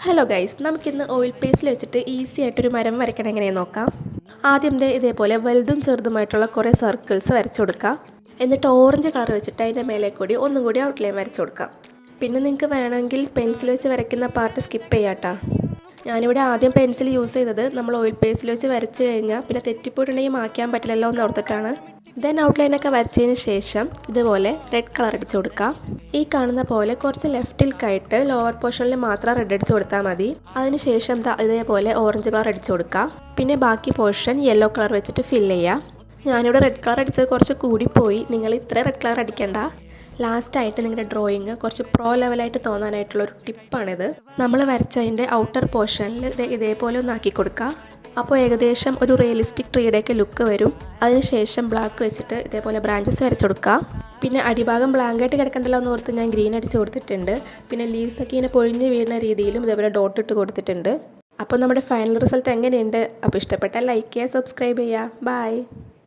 Hello guys, നമുക്കിന്ന് oil പേസ്റ്റിൽ വെച്ചിട്ട് easy ആയിട്ടൊരു മരം വരയ്ക്കണം എങ്ങനെയെന്ന് നോക്കാം. ആദ്യം ഇതേപോലെ വലുതും ചെറുതുമായിട്ടുള്ള കുറേ സർക്കിൾസ് വരച്ചു കൊടുക്കാം. എന്നിട്ട് ഓറഞ്ച് കളർ വെച്ചിട്ട് അതിൻ്റെ മേലെ കൂടി ഒന്നും കൂടി ഔട്ട്ലൈൻ വരച്ചു കൊടുക്കാം. പിന്നെ നിങ്ങൾക്ക് വേണമെങ്കിൽ പെൻസിൽ വെച്ച് വരയ്ക്കുന്ന പാർട്ട് സ്കിപ്പ് ചെയ്യാട്ടോ. ഞാനിവിടെ ആദ്യം പെൻസിൽ യൂസ് ചെയ്തത് നമ്മൾ ഓയിൽ പേസ്റ്റിൽ വെച്ച് വരച്ച് കഴിഞ്ഞാൽ പിന്നെ തെറ്റിപ്പോയിട്ടുണ്ടെങ്കിൽ മായ്ക്കാൻ പറ്റില്ലല്ലോ എന്ന് ഓർത്തിട്ടാണ്. ദെൻ ഔട്ട്ലൈനൊക്കെ വരച്ചതിന് ശേഷം ഇതുപോലെ റെഡ് കളർ അടിച്ചു കൊടുക്കാം. ഈ കാണുന്ന പോലെ കുറച്ച് ലെഫ്റ്റിൽക്കായിട്ട് ലോവർ പോർഷനിൽ മാത്രം റെഡ് അടിച്ചു കൊടുത്താൽ മതി. അതിനുശേഷം ഇതേപോലെ ഓറഞ്ച് കളർ അടിച്ചു കൊടുക്കാം. പിന്നെ ബാക്കി പോർഷൻ യെല്ലോ കളർ വെച്ചിട്ട് ഫില്ല് ചെയ്യാം. ഞാനിവിടെ റെഡ് കളർ അടിച്ചത് കുറച്ച് കൂടിപ്പോയി. നിങ്ങൾ ഇത്ര റെഡ് കളർ അടിക്കേണ്ട. ലാസ്റ്റായിട്ട് നിങ്ങളുടെ ഡ്രോയിങ് കുറച്ച് പ്രോ ലെവലായിട്ട് തോന്നാനായിട്ടുള്ളൊരു ടിപ്പാണിത്. നമ്മൾ വരച്ചതിൻ്റെ ഔട്ടർ പോർഷനിൽ ഇതേപോലെ ഒന്ന് ആക്കി കൊടുക്കുക. അപ്പോൾ ഏകദേശം ഒരു റിയലിസ്റ്റിക് ട്രീയുടെയൊക്കെ ലുക്ക് വരും. അതിനുശേഷം ബ്ലാക്ക് വെച്ചിട്ട് ഇതേപോലെ ബ്രാഞ്ചസ് വരച്ചു കൊടുക്കുക. പിന്നെ അടിഭാഗം ബ്ലാങ്കായിട്ട് കിടക്കണ്ടല്ലോ എന്ന് ഓർത്ത് ഞാൻ ഗ്രീൻ അടിച്ച് കൊടുത്തിട്ടുണ്ട്. പിന്നെ ലീവ്സൊക്കെ ഇങ്ങനെ പൊഴിഞ്ഞ് വീഴുന്ന രീതിയിലും ഇതേപോലെ ഡോട്ട് ഇട്ട് കൊടുത്തിട്ടുണ്ട്. അപ്പോൾ നമ്മുടെ ഫൈനൽ റിസൾട്ട് എങ്ങനെയുണ്ട്? അപ്പോൾ ഇഷ്ടപ്പെട്ടാൽ ലൈക്ക് ചെയ്യുക, സബ്സ്ക്രൈബ് ചെയ്യുക. ബൈ.